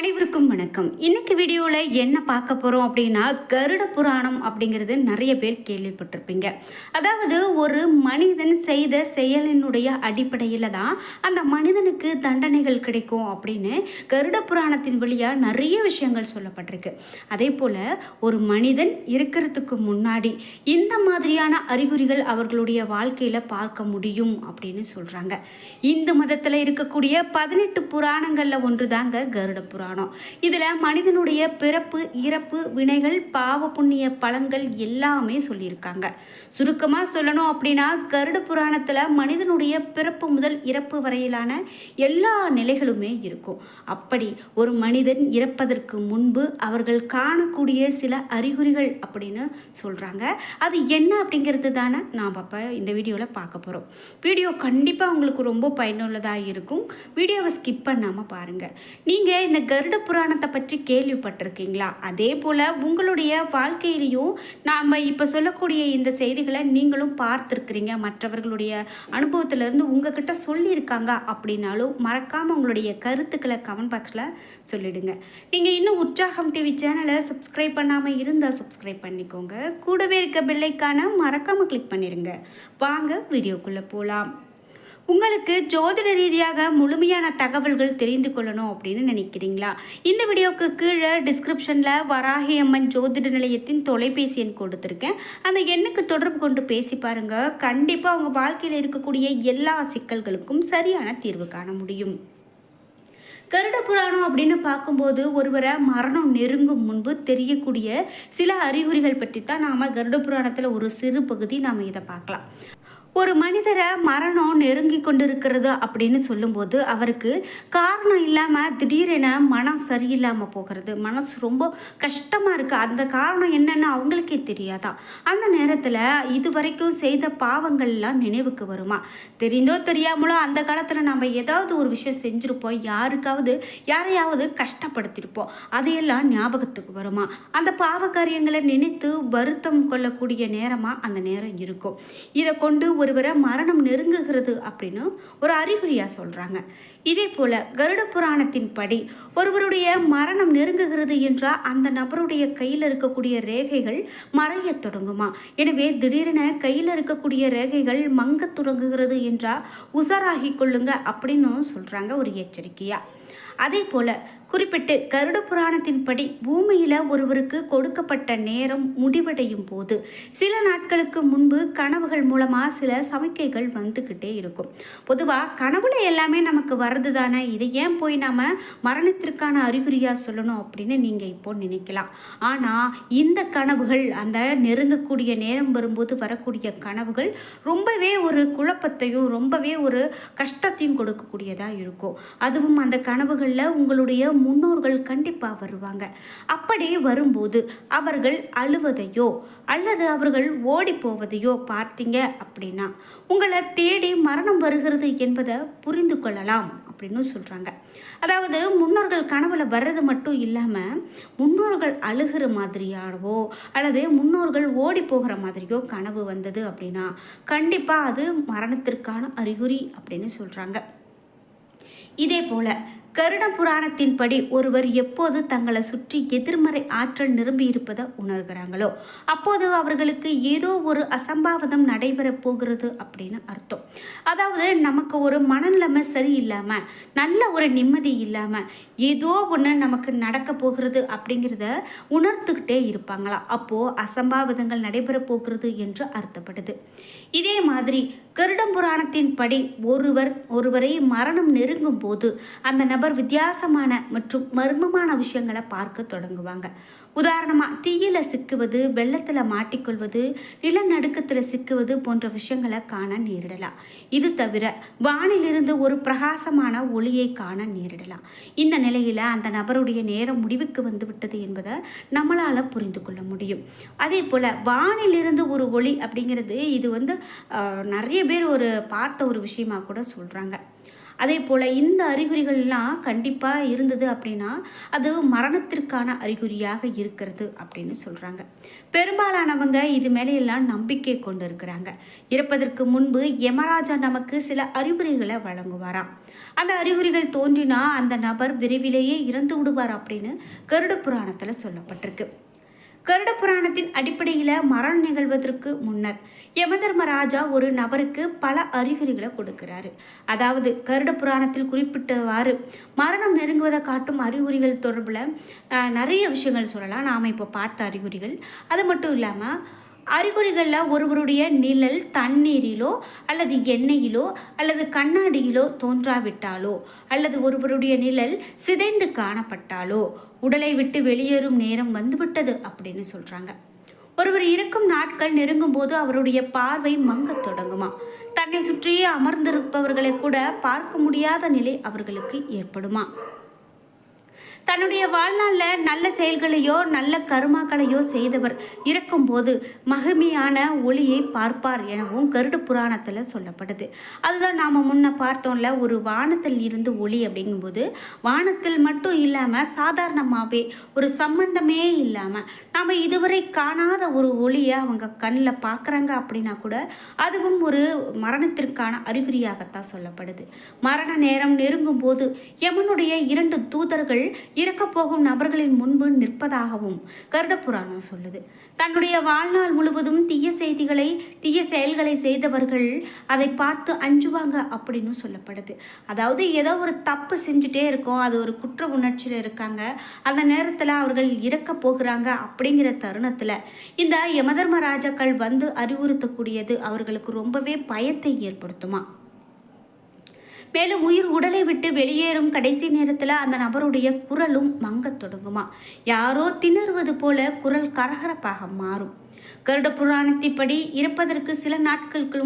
அனைவருக்கும் வணக்கம். இன்னைக்கு வீடியோவில் என்ன பார்க்க போகிறோம் அப்படின்னா, கருட புராணம் அப்படிங்கிறது நிறைய பேர் கேள்விப்பட்டிருப்பீங்க. அதாவது ஒரு மனிதன் செய்த செயலினுடைய அடிப்படையில் தான் அந்த மனிதனுக்கு தண்டனைகள் கிடைக்கும் அப்படின்னு கருட புராணத்தின் வழியாக நிறைய விஷயங்கள் சொல்லப்பட்டிருக்கு. அதே போல் ஒரு மனிதன் இருக்கிறதுக்கு முன்னாடி இந்த மாதிரியான அறிகுறிகள் அவர்களுடைய வாழ்க்கையில் பார்க்க முடியும் அப்படின்னு சொல்கிறாங்க. இந்து மதத்தில் இருக்கக்கூடிய 18 புராணங்களில் ஒன்று தாங்க கருட புராணம். இதுல மனிதனுடைய பிறப்பு இறப்பு வினைகள் பாவ புண்ணிய பலன்கள் எல்லாமே சொல்லியிருக்காங்க. சுருக்கமா சொல்லணும் அப்படின்னா, கருட புராணத்துல மனிதனுடைய பிறப்பு முதல் இறப்பு வரையிலான எல்லா நிலைகளுமே இருக்கும். அப்படி ஒரு மனிதன் இறப்பதற்கு முன்பு அவர்கள் காணக்கூடிய சில அறிகுறிகள் அப்படின்னு சொல்றாங்க. அது என்ன அப்படிங்கிறது தானே நாம் அப்போ இந்த வீடியோவில் பார்க்க போகிறோம். வீடியோ கண்டிப்பாக உங்களுக்கு ரொம்ப பயனுள்ளதாக இருக்கும். வீடியோவை ஸ்கிப் பண்ணாமல் பாருங்கள். நீங்கள் இந்த கருட புராணத்தை பற்றி கேள்விப்பட்டிருக்கீங்களா? அதே போல் உங்களுடைய வாழ்க்கையிலையும் நாம் இப்போ சொல்லக்கூடிய இந்த செய்திகளை நீங்களும் பார்த்துருக்குறீங்க, மற்றவர்களுடைய அனுபவத்திலேருந்து உங்ககிட்ட சொல்லியிருக்காங்க அப்படின்னாலும் மறக்காமல் உங்களுடைய கருத்துக்களை கமெண்ட் பாக்ஸில் சொல்லிடுங்க. நீங்கள் இன்னும் உற்சாகம் டிவி சேனலை சப்ஸ்கிரைப் பண்ணாமல் இருந்தால் சப்ஸ்கிரைப் பண்ணிக்கோங்க. கூடவே இருக்க பெல்லைக்கான மறக்காமல் கிளிக் பண்ணிடுங்க. வாங்க வீடியோக்குள்ளே போகலாம். உங்களுக்கு ஜோதிட ரீதியாக முழுமையான தகவல்கள் தெரிந்து கொள்ளணும் அப்படின்னு நினைக்கிறீங்களா? இந்த வீடியோவுக்கு கீழே டிஸ்கிரிப்ஷனில் வராகி அம்மன் ஜோதிட நிலையத்தின் தொலைபேசி எண் கொடுத்துருக்கேன். அந்த எண்ணுக்கு தொடர்பு கொண்டு பேசி பாருங்கள். கண்டிப்பாக உங்கள் வாழ்க்கையில் இருக்கக்கூடிய எல்லா சிக்கல்களுக்கும் சரியான தீர்வு காண முடியும். கருட புராணம் அப்படின்னு பார்க்கும்போது ஒருவரை மரணம் நெருங்கும் முன்பு தெரியக்கூடிய சில அறிகுறிகள் பற்றி தான் நாம் கருட புராணத்தில் ஒரு சிறு பகுதி நாம் இதை பார்க்கலாம். ஒரு மனிதரை மரணம் நெருங்கி கொண்டிருக்கிறது அப்படின்னு சொல்லும்போது அவருக்கு காரணம் இல்லாமல் திடீரென மனம் சரியில்லாமல் போகிறது, மனசு ரொம்ப கஷ்டமாக இருக்குது. அந்த காரணம் என்னென்னு அவங்களுக்கே தெரியாதா? அந்த நேரத்தில் இது வரைக்கும் செய்த பாவங்கள்லாம் நினைவுக்கு வருமா? தெரிந்தோ தெரியாமலோ அந்த காலத்தில் நம்ம ஏதாவது ஒரு விஷயம் செஞ்சுருப்போம், யாரையாவது கஷ்டப்படுத்தியிருப்போம், அதையெல்லாம் ஞாபகத்துக்கு வருமா? அந்த பாவ காரியங்களை நினைத்து வருத்தம் கொள்ளக்கூடிய நேரமாக அந்த நேரம் இருக்கும். இதை கொண்டு ஒருவரை மரணம் நெருங்குகிறது அப்படின்னு ஒரு அறிகுறியா சொல்றாங்க. இதே போல கருட புராணத்தின் படி ஒருவருடைய மரணம் நெருங்குகிறது என்றால் அந்த நபருடைய கையில் இருக்கக்கூடிய ரேகைகள் மறைய தொடங்குமா? எனவே திடீரென கையில் இருக்கக்கூடிய ரேகைகள் மங்க தொடங்குகிறது என்றால் உஷாராகி கொள்ளுங்க அப்படின்னு சொல்றாங்க ஒரு எச்சரிக்கையா. அதே போல குறிப்பிட்டு கருட புராணத்தின் படி பூமியில் ஒருவருக்கு கொடுக்கப்பட்ட நேரம் முடிவடையும் போது சில நாட்களுக்கு முன்பு கனவுகள் மூலமாக சில சமிக்கைகள் வந்துக்கிட்டே இருக்கும். பொதுவாக கனவுல எல்லாமே நமக்கு வர்றது தானே, இதை ஏன் போய் நாம் மரணத்திற்கான அறிகுறியாக சொல்லணும் அப்படின்னு நீங்கள் இப்போ நினைக்கலாம். ஆனால் இந்த கனவுகள் அந்த நெருங்கக்கூடிய நேரம் வரும்போது வரக்கூடிய கனவுகள் ரொம்பவே ஒரு குழப்பத்தையும் ரொம்பவே ஒரு கஷ்டத்தையும் கொடுக்கக்கூடியதாக இருக்கும். அதுவும் அந்த கனவுகளில் உங்களுடைய முன்னோர்கள் கண்டிப்பாக வருவாங்க. அப்படி வரும்போது அவர்கள் அழுவதையோ அல்லது அவர்கள் ஓடி போவதையோ பார்த்தீங்க அப்படின்னா உங்களை தேடி மரணம் வருகிறது என்பதை புரிந்து கொள்ளலாம் அப்படின்னு சொல்கிறாங்க. அதாவது முன்னோர்கள் கனவுல வர்றது மட்டும் இல்லாமல் முன்னோர்கள் அழுகிற மாதிரியாகவோ அல்லது முன்னோர்கள் ஓடி போகிற மாதிரியோ கனவு வந்தது அப்படின்னா கண்டிப்பாக அது மரணத்திற்கான அறிகுறி அப்படின்னு சொல்கிறாங்க. இதே போல் கருட புராணத்தின் படி ஒருவர் எப்போது தங்களை சுற்றி எதிர்மறை ஆற்றல் நிரம்பி இருப்பதை உணர்கிறாங்களோ அப்போது அவர்களுக்கு ஏதோ ஒரு அசம்பாவிதம் நடைபெறப் போகிறது அப்படின்னு அர்த்தம். அதாவது நமக்கு ஒரு மனநிலைமை சரியில்லாமல் நல்ல ஒரு நிம்மதி இல்லாமல் ஏதோ ஒன்று நமக்கு நடக்க போகிறது அப்படிங்கிறத உணர்த்துக்கிட்டே இருப்பாங்களா, அப்போது அசம்பாவிதங்கள் நடைபெறப் போகிறது என்று அர்த்தப்படுது. இதே மாதிரி கருட புராணத்தின் படி ஒருவரை மரணம் நெருங்கும் போது அந்த நபர் வித்தியாசமான மற்றும் மர்மமான விஷயங்களை பார்க்க தொடங்குவாங்க. உதாரணமாக தீயில சிக்குவது, வெள்ளத்தில் மாட்டிக்கொள்வது, நிலநடுக்கத்தில் சிக்குவது போன்ற விஷயங்களை காண நேரிடலாம். இது தவிர வானிலிருந்து ஒரு பிரகாசமான ஒளியை காண நேரிடலாம். இந்த நிலையில் அந்த நபருடைய நேரம் முடிவுக்கு வந்து விட்டது என்பதை நம்மளால் புரிந்து கொள்ள முடியும். அதே போல் வானிலிருந்து ஒரு ஒளி அப்படிங்கிறது இது நிறைய பேர் பார்த்த ஒரு விஷயமாக கூட சொல்கிறாங்க. அதே போல் இந்த அறிகுறிகள்லாம் கண்டிப்பாக இருந்தது அப்படின்னா அது மரணத்திற்கான அறிகுறியாக இருக்கிறது அப்படின்னு சொல்கிறாங்க. பெரும்பாலானவங்க இது மேலையெல்லாம் நம்பிக்கை கொண்டு இருக்கிறாங்க. இறப்பதற்கு முன்பு யமராஜா நமக்கு சில அறிகுறிகளை வழங்குவாராம். அந்த அறிகுறிகள் தோன்றினா அந்த நபர் விரைவிலேயே இறந்து விடுவார் அப்படின்னு கருட புராணத்தில் சொல்லப்பட்டிருக்கு. கருட புராணத்தின் அடிப்படையில் மரணம் நிகழ்வதற்கு முன்னர் யமதர்மராஜா ஒரு நபருக்கு பல அறிகுறிகளை கொடுக்கிறாரு. அதாவது கருட புராணத்தில் குறிப்பிட்டவாறு மரணம் நெருங்குவதை காட்டும் அறிகுறிகள் தொடர்பில் நிறைய விஷயங்கள் சொல்லலாம். நாம் இப்போ பார்த்த அறிகுறிகள் அது மட்டும் இல்லாமல் அறிகுறிகளில் ஒருவருடைய நிழல் தண்ணீரிலோ அல்லது எண்ணெயிலோ அல்லது கண்ணாடியிலோ தோன்றாவிட்டாலோ அல்லது ஒருவருடைய நிழல் சிதைந்து காணப்பட்டாலோ உடலை விட்டு வெளியேறும் நேரம் வந்துவிட்டது அப்படின்னு சொல்கிறாங்க. ஒருவர் இருக்கும் நாட்கள் நெருங்கும் போது அவருடைய பார்வை மங்கத் தொடங்குமா. தன்னை சுற்றியே அமர்ந்திருப்பவர்களை கூட பார்க்க முடியாத நிலை அவர்களுக்கு ஏற்படுமா. தன்னுடைய வாழ்நாளில் நல்ல செயல்களையோ நல்ல கருமாக்களையோ செய்தவர் இருக்கும்போது மகிமையான ஒளியை பார்ப்பார் எனவும் கருட புராணத்தில் சொல்லப்படுது. அதுதான் நாம் முன்ன பார்த்தோம்ல, ஒரு வானத்தில் இருந்து ஒளி அப்படிங்கும்போது வானத்தில் மட்டும் இல்லாமல் சாதாரணமாகவே ஒரு சம்பந்தமே இல்லாமல் நம்ம இதுவரை காணாத ஒரு ஒளியை அவங்க கண்ணில் பார்க்குறாங்க அப்படின்னா கூட அதுவும் ஒரு மரணத்திற்கான அறிகுறியாகத்தான் சொல்லப்படுது. மரண நேரம் நெருங்கும் போது யமனுடைய 2 தூதர்கள் இறக்கப் போகும் நபர்களின் முன்பு நிற்பதாகவும் கருட புராணம் சொல்லுது. தன்னுடைய வாழ்நாள் முழுவதும் தீய செயல்களை செய்தவர்கள் அதை பார்த்து அஞ்சுவாங்க அப்படின்னு சொல்லப்படுது. அதாவது ஏதோ ஒரு தப்பு செஞ்சுட்டே இருக்கோம், அது ஒரு குற்ற உணர்ச்சியில் இருக்காங்க, அந்த நேரத்தில் அவர்கள் இறக்க போகிறாங்க அப்படிங்கிற தருணத்தில் இந்த யமதர்மராஜாக்கள் வந்து அறிவுறுத்தக்கூடியது அவர்களுக்கு ரொம்பவே பயத்தை ஏற்படுத்துமா. மேலும் உடலை விட்டு வெளியேறும் கடைசி நேரத்தில் அந்த நபருடைய குரலும் மங்கத் தொடங்குமா. யாரோ திணறுவது போல குரல் கரகரப்பாக மாறும். கருட புராணத்தின்படி இறப்பதற்கு சில நாட்களுக்கு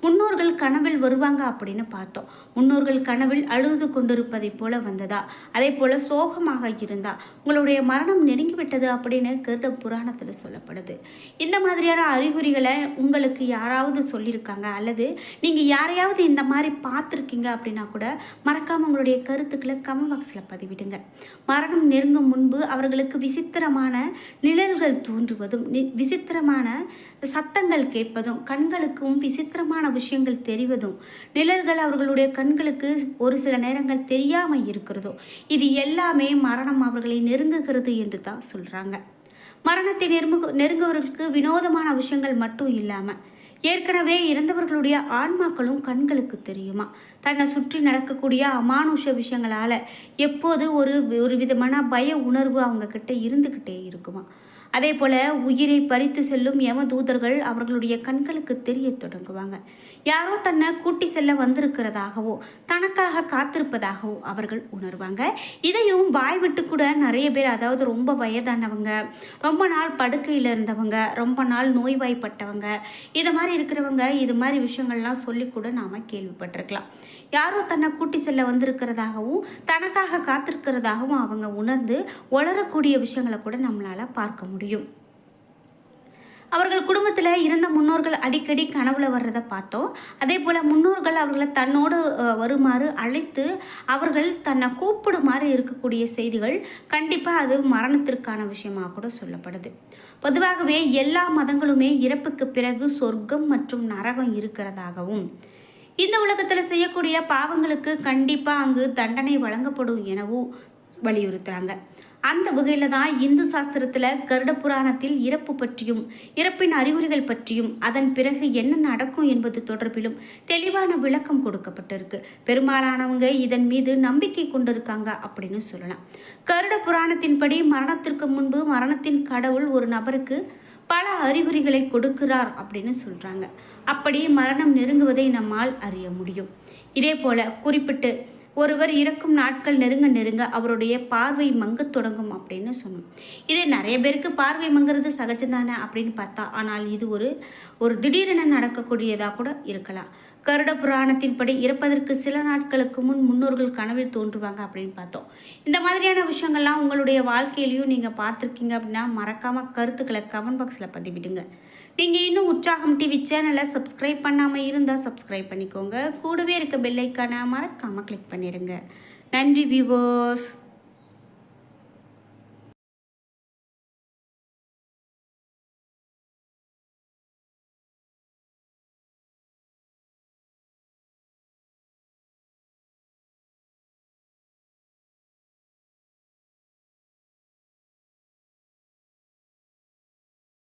முன்னோர்கள் கனவில் வருவாங்க அப்படின்னு பார்த்தோம். முன்னோர்கள் கனவில் அழுது கொண்டிருப்பதை போல வந்ததா, அதே போல சோகமாக இருந்தா உங்களுடைய மரணம் நெருங்கிவிட்டது அப்படின்னு கருட புராணத்தில் சொல்லப்படுது. இந்த மாதிரியான அறிகுறிகளை உங்களுக்கு யாராவது சொல்லியிருக்காங்க அல்லது நீங்கள் யாரையாவது இந்த மாதிரி பார்த்துருக்கீங்க அப்படின்னா கூட மறக்காமல் உங்களுடைய கருத்துக்களை கமெண்ட் பாக்ஸில் பதிவிடுங்க. மரணம் நெருங்கும் முன்பு அவர்களுக்கு விசித்திரமான நிழல்கள் தோன்றுவதும் விசித்திரமான சத்தங்கள் கேட்பதும் கண்களுக்கும் விசித்திரமான விஷயங்கள் தெரிவதும் நெழல்கள் அவர்களுடைய கண்களுக்கு ஒரு சில நேரங்கள் தெரியாமல் இருக்கிறதோ இது எல்லாமே மரணம் அவர்களை நெருங்குகிறது என்று தான் சொல்கிறாங்க. மரணத்தை நெருங்குவர்களுக்கு வினோதமான விஷயங்கள் மட்டும் இல்லாமல் ஏற்கனவே இறந்தவர்களுடைய ஆன்மாக்களும் கண்களுக்கு தெரியுமா. தன்னை சுற்றி நடக்கக்கூடிய அமானுஷ விஷயங்களால் எப்போது ஒரு விதமான பய உணர்வு அவங்க கிட்ட இருந்துக்கிட்டே இருக்குமா. அதே போல் உயிரை பறித்து செல்லும் யம தூதர்கள் அவர்களுடைய கண்களுக்கு தெரிய தொடங்குவாங்க. யாரோ தன்னை கூட்டி செல்ல வந்திருக்கிறதாகவோ தனக்காக காத்திருப்பதாகவோ அவர்கள் உணர்வாங்க. இதையும் வாய் விட்டு கூட நிறைய பேர், அதாவது ரொம்ப வயதானவங்க, ரொம்ப நாள் படுக்கையில் இருந்தவங்க, ரொம்ப நாள் நோய்வாய்ப்பட்டவங்க, இது மாதிரி இருக்கிறவங்க இது மாதிரி விஷயங்கள்லாம் சொல்லி கூட நாம் கேள்விப்பட்டிருக்கலாம். யாரோ தன்னை கூட்டி செல்ல வந்திருக்கிறதாகவும் தனக்காக காத்திருக்கிறதாகவும் அவங்க உணர்ந்து வளரக்கூடிய விஷயங்களை கூட நம்மளால் பார்க்க முடியும். அவர்கள் குடும்பத்தில் இருந்த முன்னோர்கள் அடிக்கடி கனவுல வர்றதை பார்த்தோம். அதே போல் முன்னோர்கள் அவர்களை தன்னோடு வருமாறு அழைத்து அவர்கள் தன்னை கூப்பிடுமாறு இருக்கக்கூடிய செய்திகள் கண்டிப்பாக அது மரணத்திற்கான விஷயமாக கூட சொல்லப்படுது. பொதுவாகவே எல்லா மதங்களுமே இறப்புக்கு பிறகு சொர்க்கம் மற்றும் நரகம் இருக்கிறதாகவும் இந்த உலகத்தில் செய்யக்கூடிய பாவங்களுக்கு கண்டிப்பாக அங்கு தண்டனை வழங்கப்படும் எனவும் வலியுறுத்துகிறாங்க. அந்த வகையில் தான் இந்து சாஸ்திரத்தில் கருட புராணத்தில் இறப்பு பற்றியும் இறப்பின் அறிகுறிகள் பற்றியும் அதன் பிறகு என்ன நடக்கும் என்பது தொடர்பிலும் தெளிவான விளக்கம் கொடுக்கப்பட்டிருக்கு. பெரும்பாலானவங்க இதன் மீது நம்பிக்கை கொண்டிருக்காங்க அப்படின்னு சொல்லலாம். கருட புராணத்தின்படி மரணத்திற்கு முன்பு மரணத்தின் கடவுள் ஒரு நபருக்கு பல அறிகுறிகளை கொடுக்கிறார் அப்படின்னு சொல்கிறாங்க. அப்படி மரணம் நெருங்குவதை நம்மால் அறிய முடியும். இதே போல் குறிப்பிட்டு ஒருவர் இறக்கும் நாட்கள் நெருங்க அவருடைய பார்வை மங்கத் தொடங்கும் அப்படின்னு சொன்னோம். இது நிறைய பேருக்கு பார்வை மங்கிறது சகஜம்தானே அப்படின்னு பார்த்தா, ஆனால் இது ஒரு திடீரென நடக்கக்கூடியதாக கூட இருக்கலாம். கருட புராணத்தின்படி இறப்பதற்கு சில நாட்களுக்கு முன்னோர்கள் கனவில் தோன்றுவாங்க அப்படின்னு பார்த்தோம். இந்த மாதிரியான விஷயங்கள்லாம் உங்களுடைய வாழ்க்கையிலையும் நீங்கள் பார்த்துருக்கீங்க அப்படின்னா மறக்காமல் கருத்துக்களை கமெண்ட் பாக்ஸில் பதிவிடுங்க. நீங்கள் இன்னும் உற்சாகம் டிவி சேனலை சப்ஸ்கிரைப் பண்ணாமல் இருந்தால் சப்ஸ்கிரைப் பண்ணிக்கோங்க. கூடவே இருக்க பெல் ஐக்கானை மறக்காமல் கிளிக் பண்ணிடுங்க. நன்றி வியூவர்ஸ்.